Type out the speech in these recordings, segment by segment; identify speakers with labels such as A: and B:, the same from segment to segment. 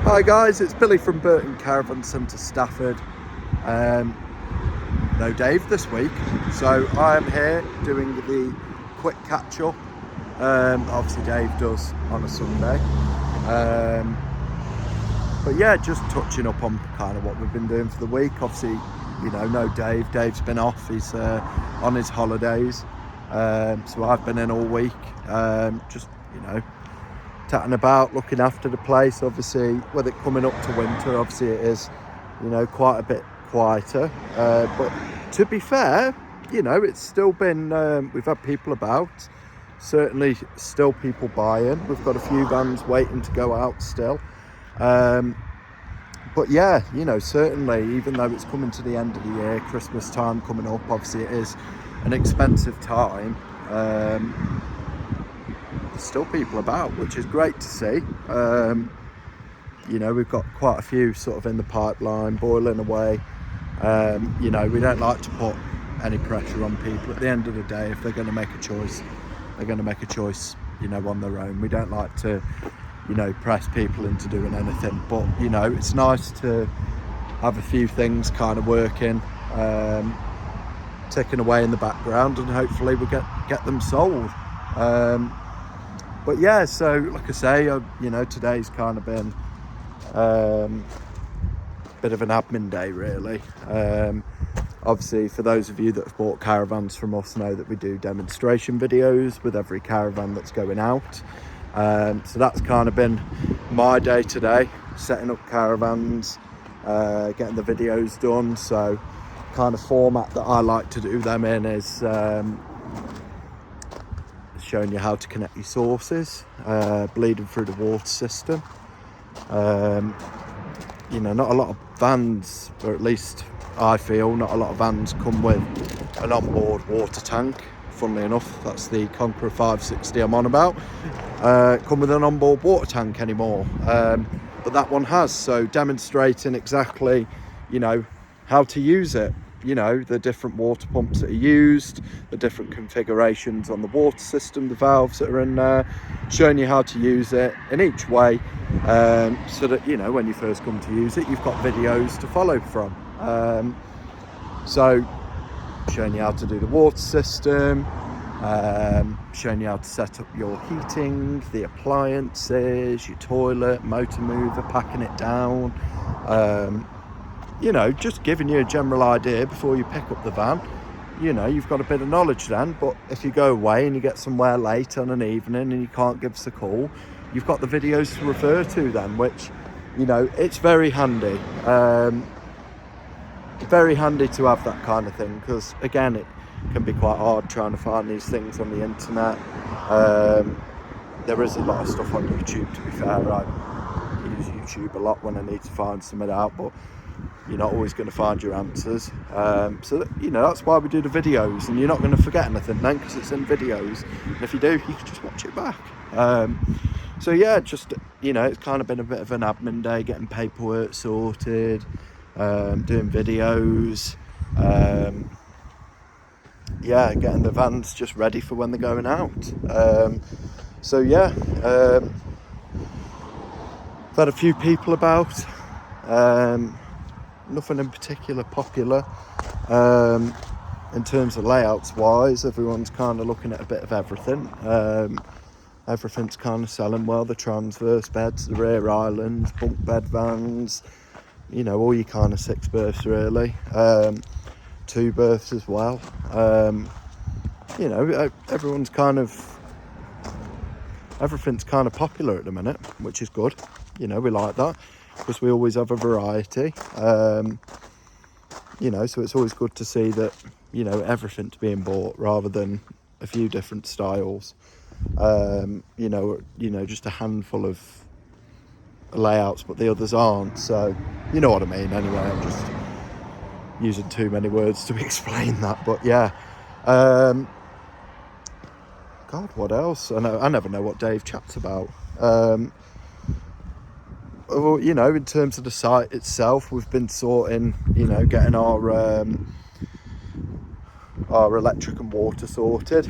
A: Hi guys, it's Billy from Burton Caravan Centre, Stafford. No Dave this week, so I am here doing the quick catch up. Obviously Dave does on a Sunday, but yeah, just touching up on kind of what we've been doing for the week. Obviously, you know, no Dave. Dave's been off. He's on his holidays, so I've been in all week. Just, you know, tatting about, looking after the place. Obviously, with it coming up to winter, obviously it is, you know, quite a bit quieter. But to be fair, you know, it's still been, we've had people about, certainly still people buying. We've got a few vans waiting to go out still. But yeah, you know, certainly, even though it's coming to the end of the year, Christmas time coming up, obviously it is an expensive time. There's still people about, which is great to see. You know, we've got quite a few sort of in the pipeline, boiling away. You know, we don't like to put any pressure on people. At the end of the day, if they're going to make a choice, they're going to make a choice, you know, on their own. We don't like to, you know, press people into doing anything. But, you know, it's nice to have a few things kind of working, ticking away in the background, and hopefully we get them sold. But yeah, so like I say, you know, today's kind of been a bit of an admin day, really. Obviously, for those of you that have bought caravans from us, know that we do demonstration videos with every caravan that's going out. So that's kind of been my day today, setting up caravans, getting the videos done. So kind of format that I like to do them in is showing you how to connect your sources, bleeding through the water system. You know, not a lot of vans, or at least I feel not a lot of vans come with an onboard water tank. Funnily enough, that's the Conqueror 560 I'm on about. Come with an onboard water tank anymore, but that one has. So demonstrating exactly, you know, how to use it. You know, the different water pumps that are used, the different configurations on the water system, the valves that are in there, showing you how to use it in each way, so that, you know, when you first come to use it, you've got videos to follow from. So showing you how to do the water system, showing you how to set up your heating, the appliances, your toilet, motor mover, packing it down. You know, just giving you a general idea before you pick up the van. You know, you've got a bit of knowledge then, but if you go away and you get somewhere late on an evening and you can't give us a call, you've got the videos to refer to then, which, you know, it's very handy. Very handy to have that kind of thing, because again, it can be quite hard trying to find these things on the internet. There is a lot of stuff on YouTube, to be fair. I use YouTube a lot when I need to find something out, but you're not always going to find your answers. So that, you know, that's why we do the videos, and you're not going to forget anything then, because it's in videos, and if you do, you can just watch it back. So yeah, just, you know, it's kind of been a bit of an admin day, getting paperwork sorted, doing videos, yeah, getting the vans just ready for when they're going out. So yeah, I've had a few people about, nothing in particular popular. In terms of layouts wise, everyone's kind of looking at a bit of everything. Everything's kind of selling well, the transverse beds, the rear islands, bunk bed vans, you know, all your kind of 6 berths really, 2 berths as well. You know, everything's kind of popular at the minute, which is good. You know, we like that, because we always have a variety. You know, so it's always good to see that, you know, everything's being bought rather than a few different styles. You know, just a handful of layouts, but the others aren't. So you know what I mean. Anyway, I'm just using too many words to explain that, but yeah. God, what else? I never know what Dave chats about. Well, you know, in terms of the site itself, we've been sorting, you know, getting our electric and water sorted.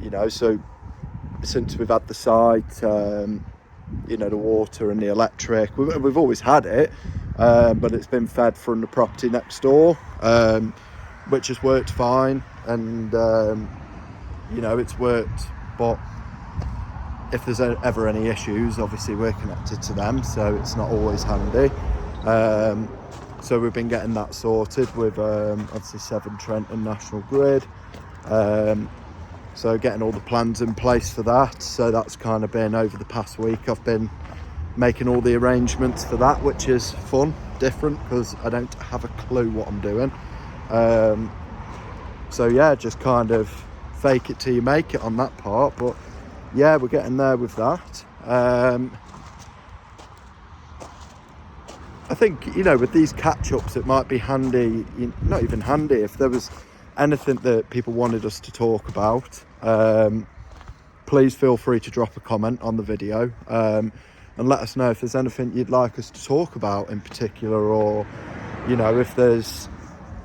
A: You know, so since we've had the site, you know, the water and the electric. We've always had it, but it's been fed from the property next door, which has worked fine, and you know, it's worked. But if there's ever any issues, obviously we're connected to them, so it's not always handy. So we've been getting that sorted with obviously Severn Trent and National Grid. So getting all the plans in place for that. So that's kind of been over the past week. I've been making all the arrangements for that, which is fun, different, because I don't have a clue what I'm doing. So yeah, just kind of fake it till you make it on that part. But yeah, we're getting there with that. I think, you know, with these catch-ups, it might be handy, not even handy, if there was anything that people wanted us to talk about, please feel free to drop a comment on the video, and let us know if there's anything you'd like us to talk about in particular, or, you know, if there's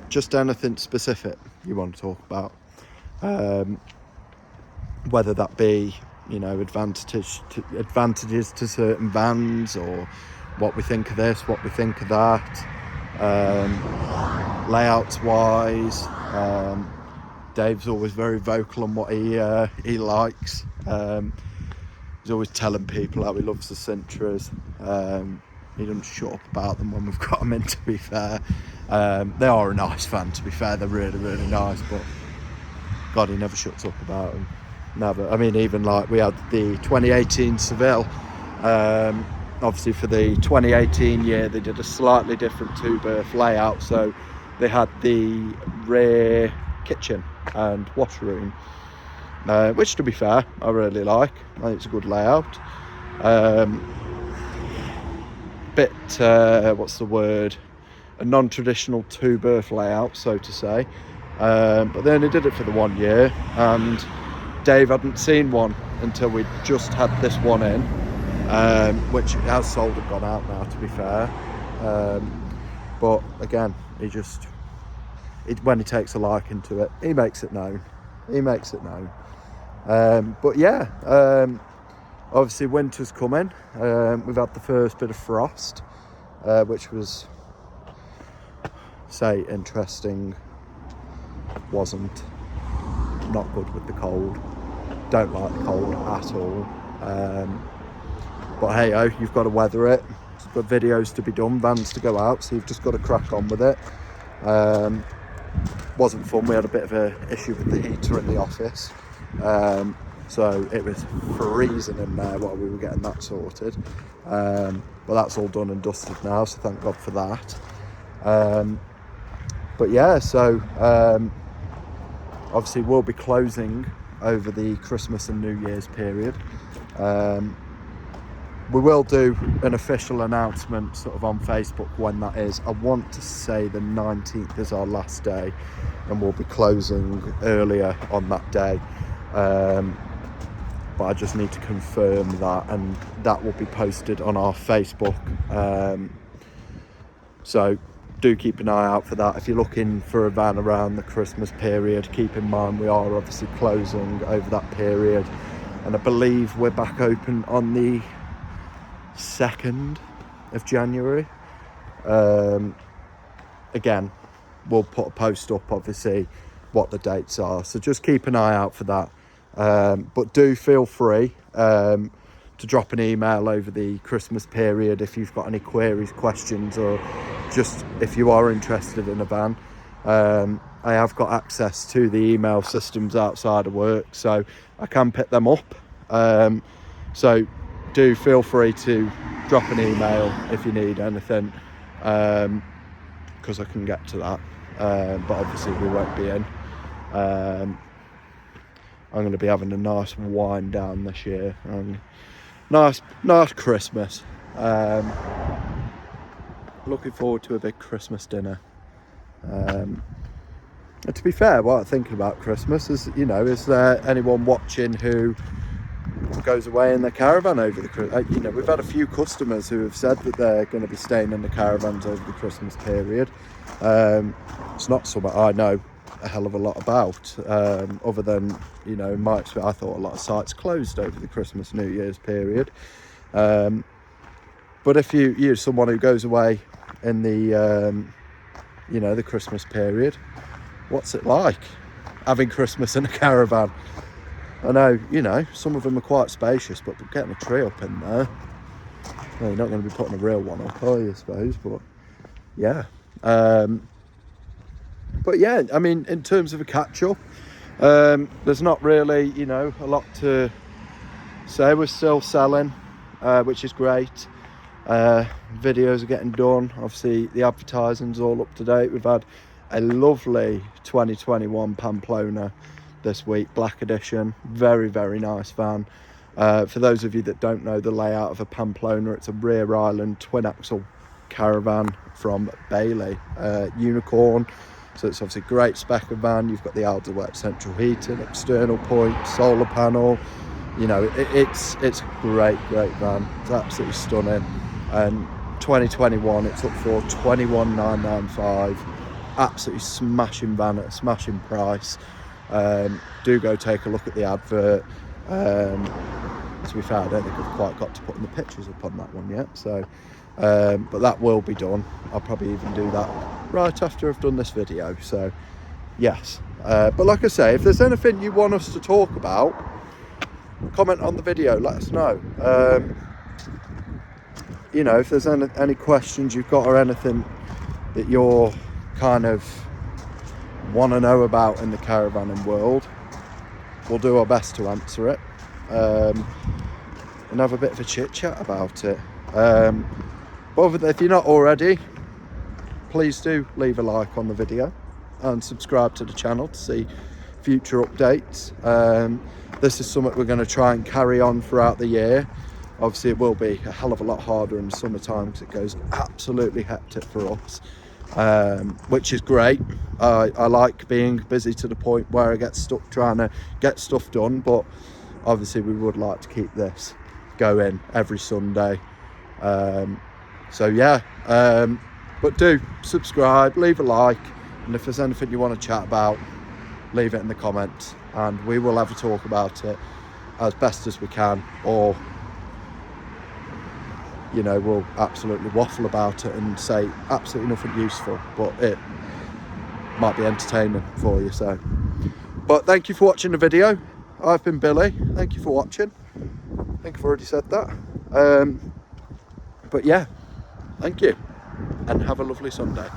A: just anything specific you want to talk about, whether that be, you know, advantages to certain vans, or what we think of this, what we think of that, layouts wise. Dave's always very vocal on what he likes. He's always telling people how he loves the Sintras. He doesn't shut up about them when we've got them in, to be fair. They are a nice van, to be fair. They're really, really nice, but God, he never shuts up about them. Never. I mean, even like we had the 2018 Seville. Obviously for the 2018 year, they did a slightly different two-berth layout. So they had the rear kitchen and washroom, which, to be fair, I really like. I think it's a good layout. What's the word? A non-traditional two-berth layout, so to say. But they only did it for the 1 year, and Dave hadn't seen one until we just had this one in. Which has sold and gone out now, to be fair. But again, when he takes a liking to it, he makes it known. But yeah, obviously winter's coming. We've had the first bit of frost, which was, say, interesting. Wasn't. Not good with the cold. Don't like the cold at all. But hey ho, you've got to weather it. There's got videos to be done, vans to go out, so you've just got to crack on with it. Wasn't fun. We had a bit of an issue with the heater in the office, so it was freezing in there while we were getting that sorted. But that's all done and dusted now, so thank God for that. But yeah, so obviously we'll be closing over the Christmas and New Year's period. We will do an official announcement sort of on Facebook when that is. I want to say the 19th is our last day, and we'll be closing earlier on that day. But I just need to confirm that, and that will be posted on our Facebook. So do keep an eye out for that. If you're looking for a van around the Christmas period, keep in mind we are obviously closing over that period, and I believe we're back open on the 2nd of January. Again, we'll put a post up, obviously, what the dates are, so just keep an eye out for that. But do feel free to drop an email over the Christmas period if you've got any queries, questions, or just if you are interested in a van. I have got access to the email systems outside of work, so I can pick them up. So do feel free to drop an email if you need anything, because I can get to that. But obviously we won't be in. I'm going to be having a nice wind down this year. Nice Christmas. Looking forward to a big Christmas dinner. And to be fair, while thinking about Christmas, is there anyone watching who goes away in their caravan over the Christmas? We've had a few customers who have said that they're going to be staying in the caravans over the Christmas period. It's not something I know a hell of a lot about, other than, in my experience, I thought a lot of sites closed over the Christmas New Year's period. But if you're someone who goes away in the you know, the Christmas period, what's it like having Christmas in a caravan? I know, you know, some of them are quite spacious, but getting a tree up in there, well, you're not going to be putting a real one up, are you, I suppose? But yeah, but yeah, I mean, in terms of a catch-up, there's not really, you know, a lot to say. We're still selling, which is great. Videos are getting done. Obviously the advertising's all up to date. We've had a lovely 2021 Pamplona this week, black edition, very, very nice van. For those of you that don't know the layout of a Pamplona, it's a rear island twin axle caravan from Bailey, unicorn. So it's obviously a great spec of van. You've got the Alderwet central heating, external point, solar panel. You know, it's a great van. It's absolutely stunning. And 2021, it's up for 21,995. Absolutely smashing van at a smashing price. Do go take a look at the advert. To be fair, I don't think I've quite got to putting the pictures up on that one yet. So, but that will be done. I'll probably even do that right after I've done this video. So, yes. But like I say, if there's anything you want us to talk about, comment on the video, let us know. You know, if there's any questions you've got or anything that you're kind of want to know about in the caravanning world, we'll do our best to answer it, and have a bit of a chit chat about it. But if you're not already, please do leave a like on the video and subscribe to the channel to see future updates. This is something we're going to try and carry on throughout the year. Obviously it will be a hell of a lot harder in the summertime because it goes absolutely hectic for us, which is great. I like being busy to the point where I get stuck trying to get stuff done, but obviously we would like to keep this going every Sunday. So yeah, but do subscribe, leave a like, and if there's anything you want to chat about, leave it in the comments and we will have a talk about it as best as we can, or you know, we'll absolutely waffle about it and say absolutely nothing useful, but it might be entertaining for you. So, but thank you for watching the video. I've been Billy. Thank you for watching. I think I've already said that. But yeah, thank you and have a lovely Sunday.